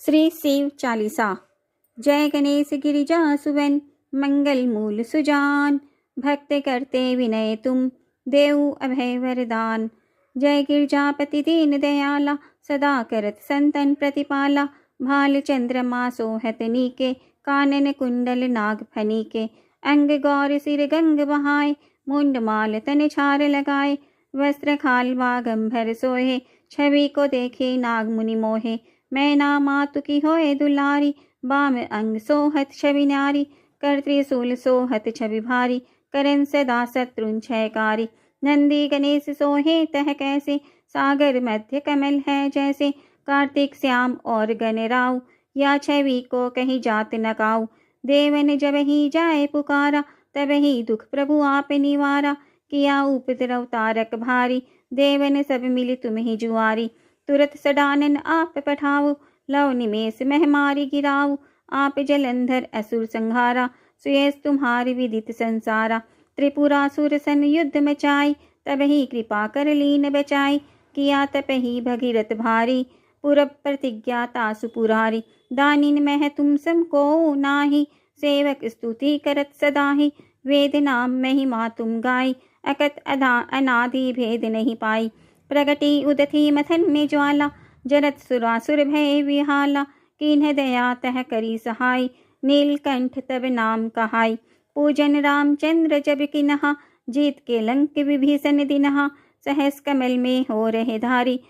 श्री शिव चालीसा। जय गणेश गिरिजा सुवन, मंगल मूल सुजान। भक्त करते विनय तुम, देऊ अभय वरदान। जय गिरजापति दीन दयाला, सदा करत संतन प्रतिपाला। भाल चंद्रमा सोहत नीके, कानन कुंडल नाग फनीके। अंग गौर सिर गंग बहाय, मुंड माल तन छार लगाए। वस्त्र खालवा गंभर सोहे, छवि को देखे नाग मुनि मोहे। मैना मातु की होए दुलारी, बाम अंग सोहत छवि न्यारी। कर त्रिशूल सोहत छवि भारी, करन सदा शत्रुन क्षयकारी। नंदी गणेश सोहे तह कैसे, सागर मध्य कमल है जैसे। कार्तिक श्याम और गणराव, या छवि को कहीं जात न काऊ। देवन जब ही जाए पुकारा, तब ही दुख प्रभु आप निवारा। किया उपद्रव तारक भारी, देवन सब मिली तुम ही जुआरी। तुरत सडानन आप पठाओ, लव निमेष महमारी गिराओ। आप जलंधर असुर संहारा, सुयस तुम्हारी विदित संसारा। त्रिपुरासुर सन युद्ध मचाई, तब ही कृपा कर लीन बचाई। किया तप ही भगीरथ भारी, पुरब प्रतिज्ञा तासु पुरारी। दानिन मह तुम सम को नाही, सेवक स्तुति करत सदाहि। वेद नाम महिमा तुम गाई, अकत अनादि भेद नहीं पाई। प्रगति उदथी मथन में ज्वाला, जरत सुरासुर भय विहाला। किन्ह दया तह करी सहाय, नीलकंठ तब नाम कहाई। पूजन रामचंद्र जब किन्हा, जीत के लंक विभीषण दिनहा। सहस कमल में हो रहे धारी,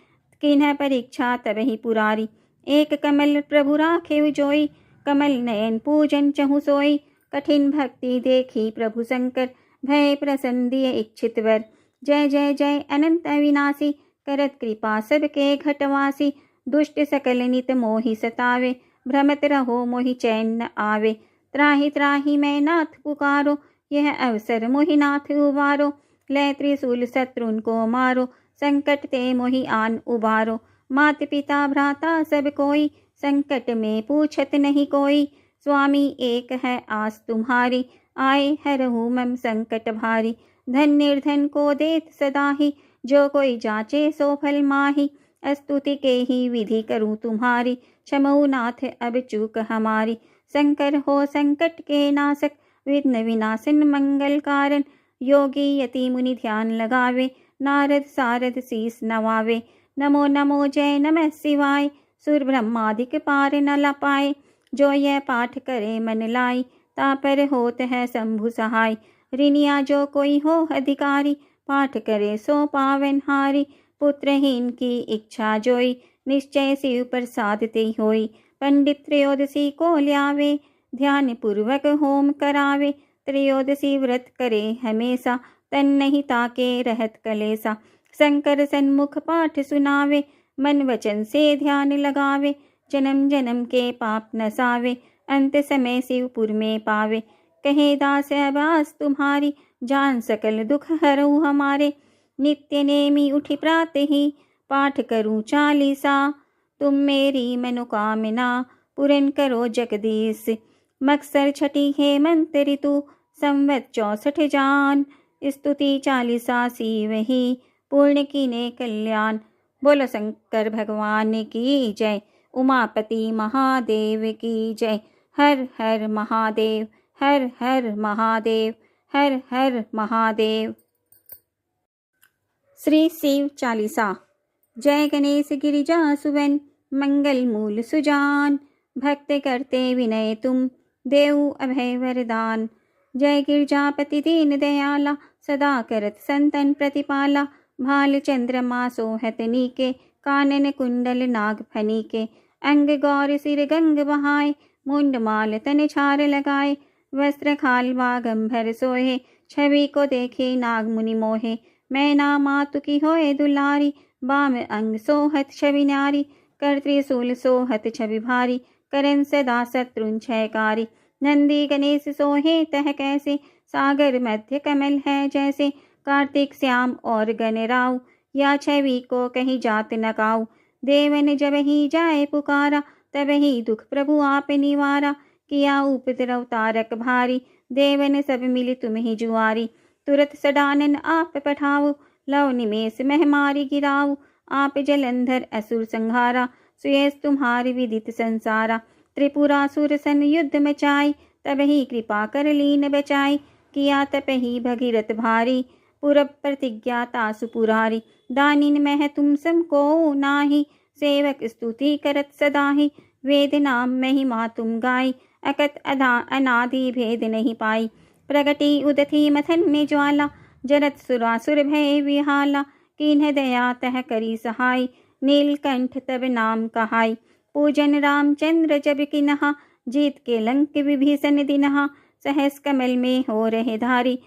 किन्ह परीक्षा तब ही पुरारी। एक कमल प्रभु राखे जोई, कमल नयन पूजन चहु सोई। कठिन भक्ति देखी प्रभु शंकर, भय प्रसन्न दिए इच्छित वर। जय जय जय अनंत अविनाशी, करत कृपा सबके घटवासी। दुष्ट सकल नित मोहि सतावे, भ्रमत रहो मोहि चैन न आवे। त्राहि त्राहि मैं नाथ पुकारो, यह अवसर मोहि नाथ उबारो। लय त्रिशूल शत्रुन को मारो, संकट ते मोहि आन उबारो। मात पिता भ्राता सब कोई, संकट में पूछत नहीं कोई। स्वामी एक है आस तुम्हारी, आए हरहु मम संकट भारी। धन निर्धन को देत सदाहि, जो कोई जाचे सो फल माही। स्तुति के ही विधि करूं तुम्हारी, क्षमऊ नाथ अब चूक हमारी। शंकर हो संकट के नाशक, विघ्न विनाशन मंगल कारण। योगी यति मुनि ध्यान लगावे, नारद सारद शीस नवावे। नमो नमो जय नमः शिवाय, सुर ब्रह्मादिक पार न लपाए। जो यह पाठ करे मन लाई, तापर होत है शंभु सहाय। ऋणिया जो कोई हो अधिकारी, पाठ करे सो पावन हारी। पुत्रहीन की इच्छा जोई, निश्चय शिव प्रसाद ते होई। पंडित त्रयोदशी को ल्यावे, ध्यान पूर्वक होम करावे। त्रयोदशी व्रत करे हमेशा, तन नहीं ताके रहत कलेसा। शंकर सन्मुख पाठ सुनावे, मन वचन से ध्यान लगावे। जन्म जन्म के पाप नसावे, अंत समय शिवपुर में पावे। कहे दास अबास तुम्हारी, जान सकल दुख हरऊ हमारे। नित्य नेमी उठी प्रात ही, पाठ करूं चालीसा। तुम मेरी मनोकामना, पूर्ण करो जगदीश। मक्सर छठी हेमंत ऋतु, संवत 64 जान। स्तुति चालीसा शिव ही, पूर्ण कीने कल्याण। बोलो शंकर भगवान की जय, उमापति महादेव की जय। हर हर महादेव, हर हर महादेव, हर हर महादेव। श्री शिव चालीसा। जय गणेश गिरिजा सुवन, मंगल मूल सुजान। भक्त करते विनय तुम, देऊ अभय वरदान। जय गिरजापति दीन दयाला, सदा करत संतन प्रतिपाला। भाल चंद्रमा सोहत नीके, कानन कुंडल नाग फनीके। अंग गौर सिर गंग बहाय, मुंड माल तन छार लगाए। वस्त्र खालवा गंभर सोहे, छवि को देखे नाग मुनि मोहे। मैना मातु की होए दुलारी, बाम अंग सोहत छवि न्यारी। कर त्रिशूल सोहत छवि भारी, करन सदा शत्रुन क्षयकारी। नंदी गणेश सोहे तह कैसे, सागर मध्य कमल है जैसे। कार्तिक श्याम और गणराव, या छवि को कहीं जात न काऊ। देवन जब ही जाए पुकारा, तब ही दुख प्रभु आप निवारा। किया उपद्रव तारक भारी, देवन सब मिली तुम ही जुआरी। तुरत सडानन आप पठाओ, लव निमेष महमारी गिराओ। आप जलंधर असुर संहारा, सुयस तुम्हारी विदित संसारा। त्रिपुरासुर सन युद्ध मचाई, तब ही कृपा कर लीन बचाई। किया तप ही भगीरथ भारी, पुरब प्रतिज्ञा तासु पुरारी। दानिन मह तुम सम को नाही, सेवक स्तुति करत सदाहि। वेद नाम महिमा तुम गाई, अकत अनादि भेद नहीं पाई। प्रगति उदथी मथन में ज्वाला, जरत सुरासुर भय विहाला। किन्ह दया तह करी सहाय, नीलकंठ तब नाम कहाई। पूजन रामचंद्र जब किन्हा, जीत के लंक विभीषण दिनहा। सहस कमल में हो रहे धारी,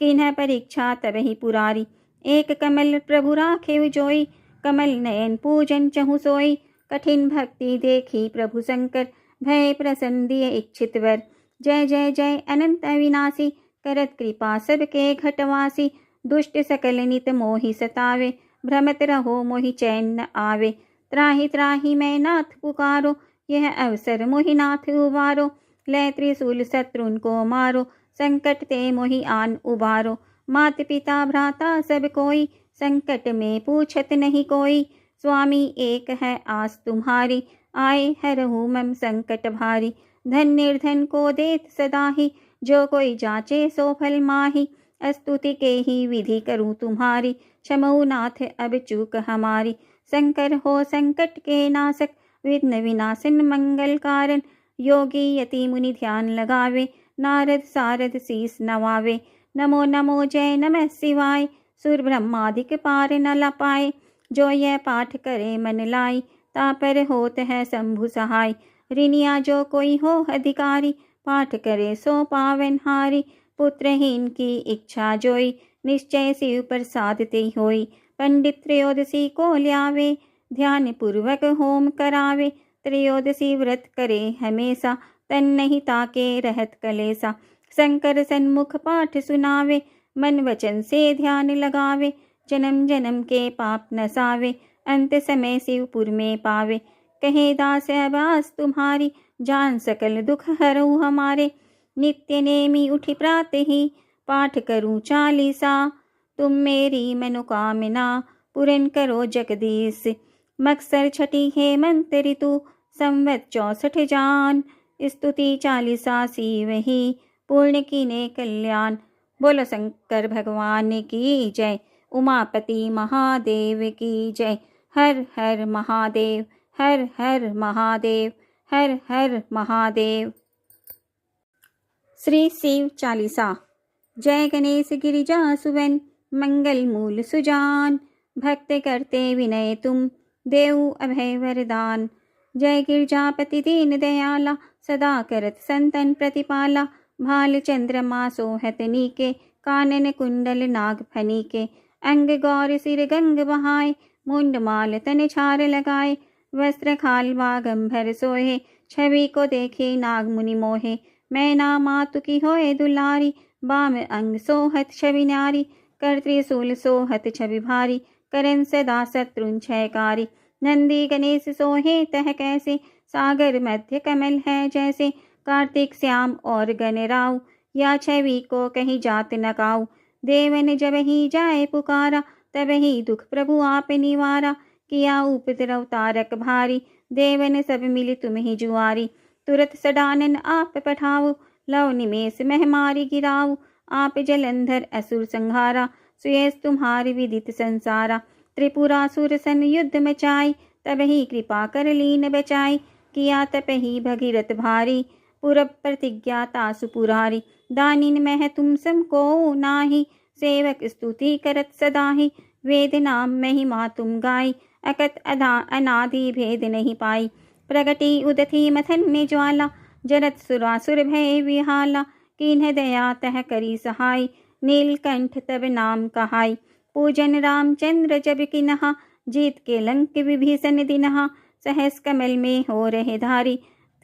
किन्ह परीक्षा तब ही पुरारी। एक कमल प्रभु राखे जोई, कमल नयन पूजन चहु सोई। कठिन भक्ति देखी प्रभु शंकर, भय प्रसन्न दिए इच्छित वर। जय जय जय अनंत अविनाशी, करत कृपा सबके घटवासी। दुष्ट सकल नित मोहि सतावे, भ्रमत रहो मोहि चैन न आवे। त्राहि त्राहि मैं नाथ पुकारो, यह अवसर मोहि नाथ उबारो। लय त्रिशूल शत्रुन को मारो, संकट ते मोहि आन उबारो। मात पिता भ्राता सब कोई, संकट में पूछत नहीं कोई। स्वामी एक है आस तुम्हारी, आए हरहु मम संकट भारी। धन निर्धन को देत सदाहि, जो कोई जाचे सो फल माही। स्तुति के ही विधि करूं तुम्हारी, क्षमऊ नाथ अब चूक हमारी। शंकर हो संकट के नाशक, विघ्न विनाशन मंगल कारण। योगी यति मुनि ध्यान लगावे, नारद सारद शीस नवावे। नमो नमो जय नमः शिवाय, सुर ब्रह्मादिक पार न लपाए। जो यह पाठ करे मन लाई, तापर होत है शंभु सहाय। ऋणिया जो कोई हो अधिकारी, पाठ करे सो पावन हारी। पुत्रहीन की इच्छा जोई, निश्चय शिव प्रसाद ते होई। पंडित त्रयोदशी को ल्यावे, ध्यान पूर्वक होम करावे। त्रयोदशी व्रत करे हमेशा, तन नहीं ताके रहत कलेसा। शंकर सन्मुख पाठ सुनावे, मन वचन से ध्यान लगावे। जन्म जन्म के पाप नसावे, अंत समय शिवपुर में पावे। कहे दास अबास तुम्हारी, जान सकल दुख हरऊ हमारे। नित्य नेमी उठी प्रात ही, पाठ करूं चालीसा। तुम मेरी मनोकामना, पूर्ण करो जगदीश। मक्सर छठी हेमंत ऋतु, संवत 64 जान। स्तुति चालीसा शिव ही, पूर्ण कीने कल्याण। बोलो शंकर भगवान की जय, उमापति महादेव की जय। हर हर महादेव, हर हर महादेव, हर हर महादेव। श्री शिव चालीसा। जय गणेश गिरिजा सुवन, मंगल मूल सुजान। भक्त करते विनय तुम, देऊ अभय वरदान। जय गिरजापति दीन दयाला, सदा करत संतन प्रतिपाला। भाल चंद्रमा सोहत नीके, कानन कुंडल नाग फनीके। अंग गौर सिर गंग बहाय, मुंड माल तन छार लगाए। वस्त्र खाल वागंभर सोहे, छवि को देखे नाग मुनि मोहे। मैना मातु की होए दुलारी, बाम अंग सोहत छवि न्यारी। कर त्रिशूल सोहत छवि भारी, करन सदा शत्रुन क्षयकारी। नंदी गणेश सोहे तह कैसे, सागर मध्य कमल है जैसे। कार्तिक श्याम और गणराव, या छवि को कहीं जात न काऊ। देवन जब ही जाए पुकारा, तब ही दुख प्रभु आप निवारा। किया उपद्रव तारक भारी, देवन सब मिली तुम ही जुआरी। तुरत सडानन आप पठाओ, लव निमेष महमारी गिराओ। आप जलंधर असुर संहारा, सुयस तुम्हारी विदित संसारा। त्रिपुरासुर सन युद्ध मचाई, तब ही कृपा कर लीन बचाई। किया तप ही भगीरथ भारी, पुरब प्रतिज्ञा तासु पुरारी। दानिन मह तुम सम को नाही, सेवक स्तुति करत सदाहि। वेद नाम महिमा तुम गाई, अकत अनादि भेद नहीं पाई। प्रगति उदथी मथन में ज्वाला, जरत सुरासुर भय विहाला। किन्ह दया तह करी सहाय, नीलकंठ तब नाम कहाई। पूजन रामचंद्र जब किन्हा, जीत के लंक विभीषण दिनहा। सहस कमल में हो रहे धारी,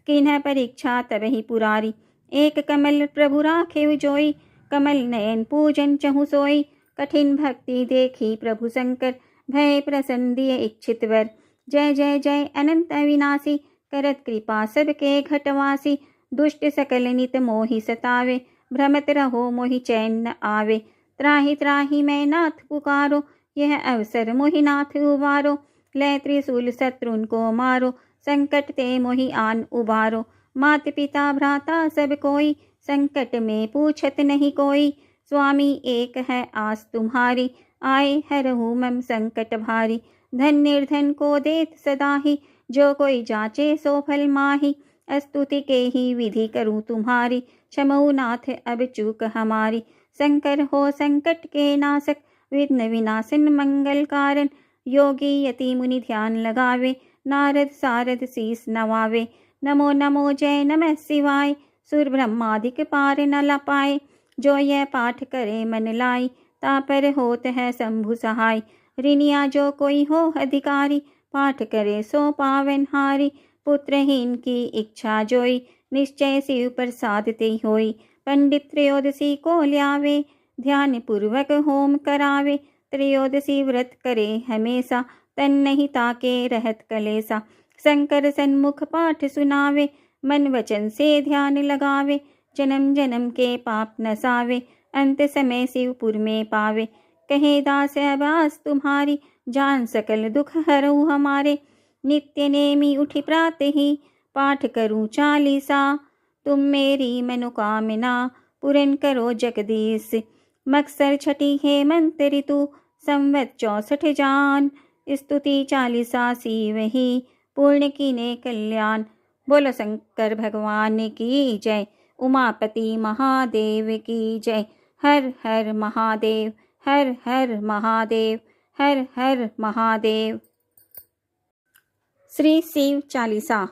किन्ह परीक्षा तब ही पुरारी। एक कमल प्रभु राखे जोई, कमल नयन पूजन चहु सोई। कठिन भक्ति देखी प्रभु शंकर, भय प्रसन्न दिए इच्छित वर। जय जय जय अनंत अविनाशी, करत कृपा सबके घटवासी। दुष्ट सकल नित मोहि सतावे, भ्रमत रहो मोहि चैन न आवे। त्राहि त्राहि मैं नाथ पुकारो, यह अवसर मोहि नाथ उबारो। ले त्रिशूल शत्रुन को मारो, संकट ते मोहि आन उबारो। मात पिता भ्राता सब कोई, संकट में पूछत नहीं कोई। स्वामी एक है आस तुम्हारी, आए हरहु मम संकट भारी। धन निर्धन को देत सदाहि, जो कोई जाचे सो फल माही। स्तुति के ही विधि करूँ तुम्हारी, क्षमऊ नाथ अब चूक हमारी। शंकर हो संकट के नाशक, विघ्न विनाशन मंगल कारण। योगी यति मुनि ध्यान लगावे, नारद सारद शीस नवावे। नमो नमो जय नमः शिवाय, सुर ब्रह्मादिक पार न लपाए। जो यह पाठ करे मन लाई, तापर होत है शंभु सहाय। ऋणिया जो कोई हो अधिकारी, पाठ करे सो पावन हारी। पुत्रहीन की इच्छा जोई, निश्चय शिव प्रसाद ते होई। पंडित त्रयोदशी को ल्यावे, ध्यान पूर्वक होम करावे। त्रयोदशी व्रत करे हमेशा, तन नहीं ताके रहत कलेसा। शंकर सन्मुख पाठ सुनावे, मन वचन से ध्यान लगावे। जन्म जन्म के पाप नसावे, अंत समय शिवपुर में पावे। कहे दास अबास तुम्हारी, जान सकल दुख हरऊ हमारे। नित्य नेमी उठी प्रात ही, पाठ करूं चालीसा। तुम मेरी मनोकामना, पूर्ण करो जगदीश। मक्सर छठी हेमंत ऋतु, संवत 64 जान। स्तुति चालीसा शिव ही, पूर्ण कीने कल्याण। बोलो शंकर भगवान की जय, उमापति महादेव की जय। हर हर महादेव, हर हर महादेव, हर हर महादेव। श्री शिव चालीसा।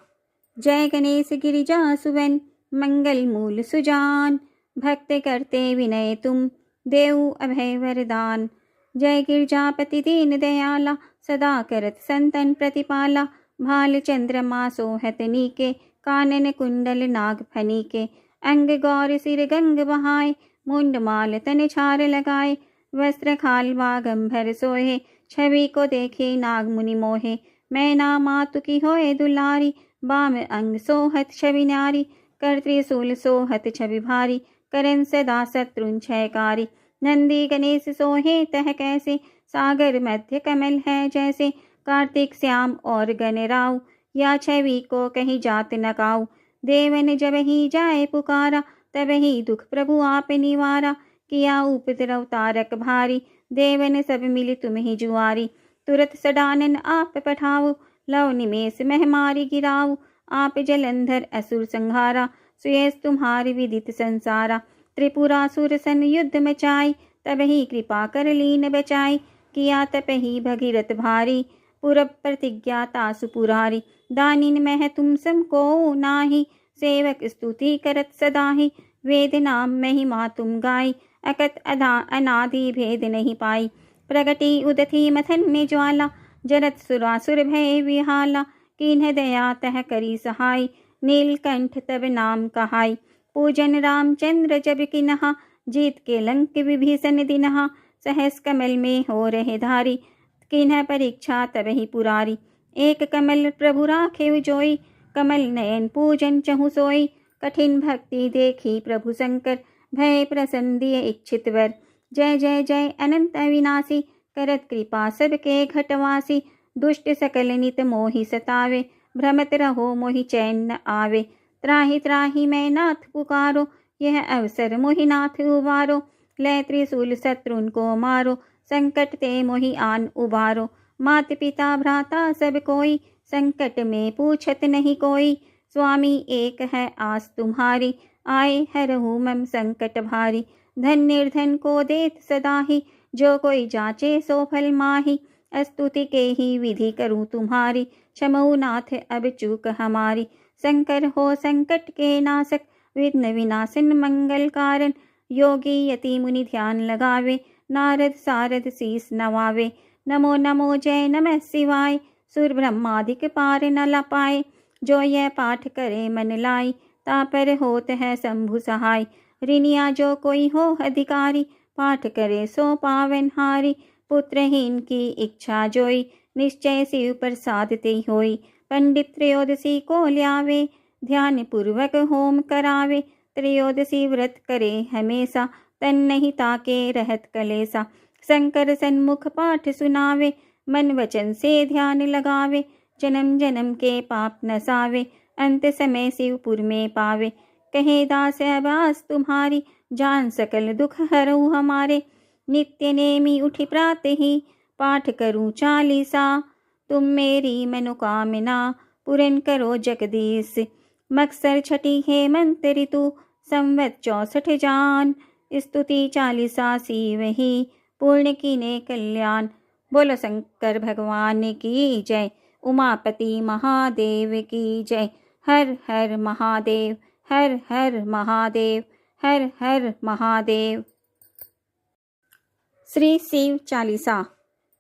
जय गणेश गिरिजा सुवन, मंगल मूल सुजान। भक्त करते विनय तुम, देऊ अभय वरदान। जय गिरजापति दीन दयाला, सदा करत संतन प्रतिपाला। भाल चंद्रमा सोहत नीके, कानन कुंडल नाग फनीके। अंग गौर सिर गंग बहाए, मुंड माल तन छार लगाए। वस्त्र खाल बागंभर सोहे, छवि को देखे नाग मुनि मोहे। मैना मातु की होए दुलारी, बाम अंग सोहत छवि नारी। कर त्रिशूल सोहत छवि भारी, करन सदा शत्रुन क्षयकारी। नंदी गणेश सोहे तह कैसे, सागर मध्य कमल है जैसे। कार्तिक श्याम और गणराव, या छवि को कहीं जात न काऊ। देवन जब ही जाए पुकारा, तब ही दुख प्रभु आप निवारा। किया उपद्रव तारक भारी, देवन सब मिली तुम ही जुआरी। तुरत सडानन आप पठाओ, लव निमेष महमारी गिराओ। आप जलंधर असुर संहारा, सुयस तुम्हारी विदित संसारा। त्रिपुरासुर सन युद्ध मचाई, तब ही कृपा कर लीन बचाई। किया तप ही भगीरथ भारी, पूरब प्रतिज्ञा तासु पुरारी। दानिन मह तुम सम को नाही, सेवक स्तुति करत सदाहि। वेद नाम महिमा तुम गाई, अकत अनादि भेद नहीं पाई। प्रगति उदथी मथन में ज्वाला, जरत सुरासुर भय विहाला। किन्ह दया तह करी सहाय, नीलकंठ तब नाम कहाई। पूजन रामचंद्र जब किन्हा, जीत के लंक विभीषण दिनहा। सहस कमल में हो रहे धारी, किन्ह परीक्षा तब ही पुरारी। एक कमल प्रभु राखे जोई, कमल नयन पूजन चहु सोई। कठिन भक्ति देखी प्रभु शंकर, भय प्रसन्न दिए इच्छित वर। जय जय जय अनंत अविनाशी, करत कृपा सबके घटवासी। दुष्ट सकल नित मोहि सतावे, भ्रमत रहो मोहि चैन न आवे। त्राहि त्राहि मैं नाथ पुकारो, यह अवसर मोहि नाथ उबारो। ले त्रिशूल शत्रुन को मारो, संकट ते मोहि आन उबारो। मात पिता भ्राता सब कोई, संकट में पूछत नहीं कोई। स्वामी एक है आस तुम्हारी, आए हरहु मम संकट भारी। धन निर्धन को देत सदाहि, जो कोई जाचे सो फल माही। स्तुति के ही विधि करूँ तुम्हारी, क्षमऊ नाथ अब चूक हमारी। शंकर हो संकट के नाशक, विघ्न विनाशन मंगल कारण। योगी यति मुनि ध्यान लगावे, नारद सारद शीस नवावे। नमो नमो जय नमः शिवाय, सुर ब्रह्मादिक पार न लपाए। जो यह पाठ करे मन लाई, तापर होत है शंभु सहाय। ऋणिया जो कोई हो अधिकारी, पाठ करे सो पावन हारी। पुत्रहीन की इच्छा जोई, निश्चय शिव प्रसाद ते होई। पंडित त्रयोदशी को ल्यावे, ध्यान पूर्वक होम करावे। त्रयोदशी व्रत करे हमेशा, तन नहीं ताके रहत कलेसा। शंकर सन्मुख पाठ सुनावे, मन वचन से ध्यान लगावे, जन्म जन्म के पाप नसावे, अंत समय शिवपुर में पावे। कहे दास अबास तुम्हारी, जान सकल दुख हरऊ हमारे। नित्य नेमी उठी प्रात ही, पाठ करूं चालीसा। तुम मेरी मनोकामना, पूर्ण करो जगदीश। मक्सर छठी है मंत्र ऋतु, संवत 64 जान। स्तुति चालीसा सी वही, पूर्ण कीने कल्याण। बोलो शंकर भगवान की जय, उमापति महादेव की जय। हर हर महादेव, हर हर महादेव, हर हर महादेव। श्री शिव चालीसा।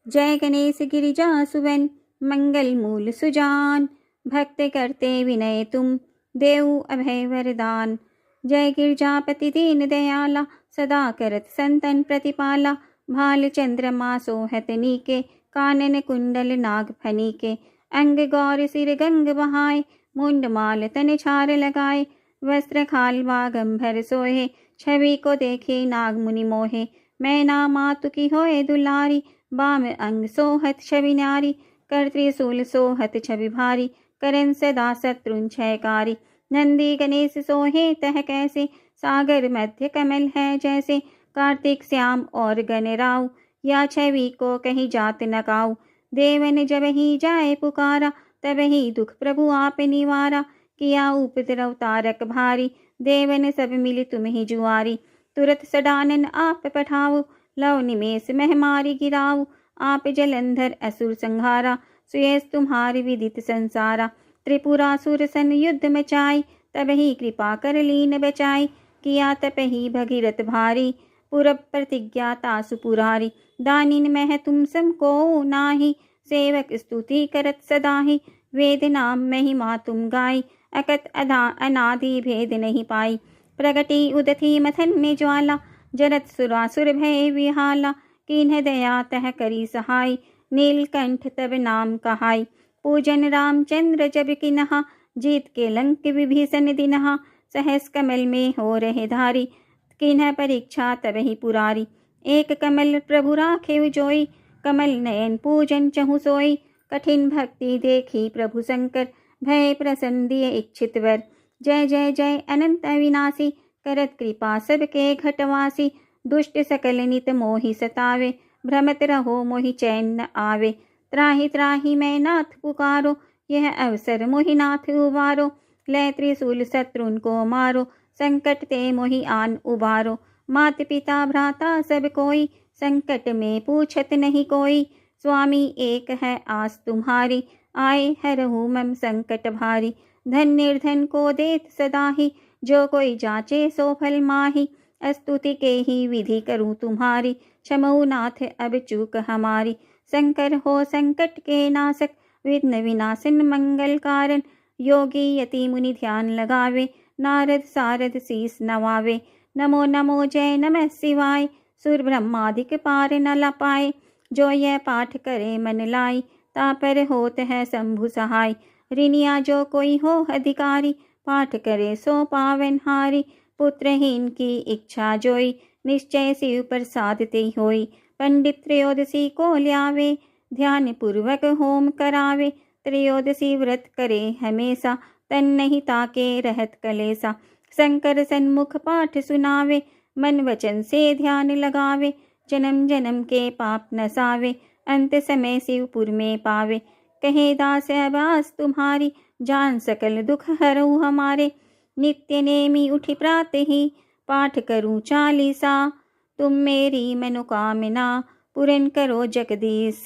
जय गणेश गिरिजा सुवन, मंगल मूल सुजान। भक्त करते विनय तुम, देऊ अभय वरदान। जय गिरजापति दीन दयाला, सदा करत संतन प्रतिपाला। भाल चंद्रमा सोहत नीके, कानन कुंडल नाग फनीके। अंग गौर सिर गंग बहाए, मुंड माल तन छार लगाए। वस्त्र खाल वागंभर सोहे, छवि को देखे नाग मुनि मोहे। मैना मातु की होए दुलारी, बाम अंग सोहत छवि न्यारी। कर त्रिशूल सोहत छवि भारी, करन सदा शत्रुन क्षयकारी। नंदी गणेश सोहे तह कैसे, सागर मध्य कमल है जैसे। कार्तिक श्याम और गणराव, या छवि को कहीं जात न काऊ। देवन जब ही जाए पुकारा, तब ही दुख प्रभु आप निवारा। किया उपद्रव तारक भारी, देवन सब मिल तुम ही जुआरी। तुरत सडानन आप पठाओ, लव निमेष महमारी गिराओ। आप जलंधर असुर संहारा, सुयस तुम्हारी विदित संसारा। त्रिपुरासुर सन युद्ध मचाई, तब ही कृपा कर लीन बचाई। किया तप ही भगीरथ भारी, पुरब प्रतिज्ञा तासु पुरारी। दानिन मह तुम सम को नाही, सेवक स्तुति करत सदाहि। वेद नाम महिमा तुम गाई, अकत अनादि भेद नहीं पाई। प्रगति उदथी मथन में ज्वाला, जरत सुरासुर भय विहाला। किन्ह दया तह करी सहाय, नीलकंठ तब नाम कहाई। पूजन रामचंद्र जब किन्हा, जीत के लंक विभीषण दिनहा। सहस कमल में हो रहे धारी, किन्ह परीक्षा तब ही पुरारी। एक कमल प्रभु राखे जोई, कमल नयन पूजन चहु सोई। कठिन भक्ति देखी प्रभु शंकर, भय प्रसन्न दिए इच्छित वर। जय जय जय अनंत अविनाशी, करत कृपा सबके घटवासी। दुष्ट सकल नित मोहि सतावे, भ्रमत रहो मोहि चैन न आवे। त्राहि त्राहि मैं नाथ पुकारो, यह अवसर मोहि नाथ उबारो। लय त्रिशूल शत्रुन को मारो, संकट ते मोहि आन उबारो। मात पिता भ्राता सब कोई, संकट में पूछत नहीं कोई। स्वामी एक है आस तुम्हारी, आए हरहु मम संकट भारी। धन निर्धन को देत सदाहि, जो कोई जाचे सो फल माही। स्तुति के ही विधि करूं तुम्हारी, क्षमऊ नाथ अब चूक हमारी। शंकर हो संकट के नाशक, विघ्न विनाशन मंगल कारण। योगी यति मुनि ध्यान लगावे, नारद सारद शीस नवावे। नमो नमो जय नमः शिवाय, सुर ब्रह्मादिक पार न लपाए। जो यह पाठ करे मन लाई, तापर होत है शंभु सहाय। ऋणिया जो कोई हो अधिकारी, पाठ करे सो पावन हारी। पुत्रहीन की इच्छा जोई, निश्चय शिव प्रसाद ते होई। पंडित त्रयोदशी को ल्यावे, ध्यान पूर्वक होम करावे। त्रयोदशी व्रत करे हमेशा, तन नहीं ताके रहत कलेसा। शंकर सन्मुख पाठ सुनावे, मन वचन से ध्यान लगावे। जन्म जन्म के पाप नसावे, अंत समय शिवपुर में पावे। कहे दास अबास तुम्हारी, जान सकल दुख हरऊ हमारे। नित्य नेमी उठी प्रात ही, पाठ करूं चालीसा। तुम मेरी मनोकामना, पूर्ण करो जगदीश।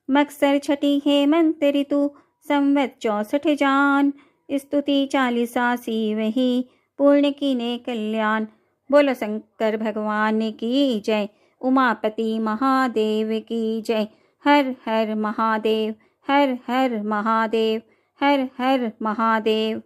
मक्सर छठी है मंत्र ऋतु, संवत 64 जान। स्तुति चालीसा सी वही, पूर्ण कीने कल्याण। बोलो शंकर भगवान की जय, उमापति महादेव की जय। हर हर महादेव, हर हर महादेव, हर हर महादेव।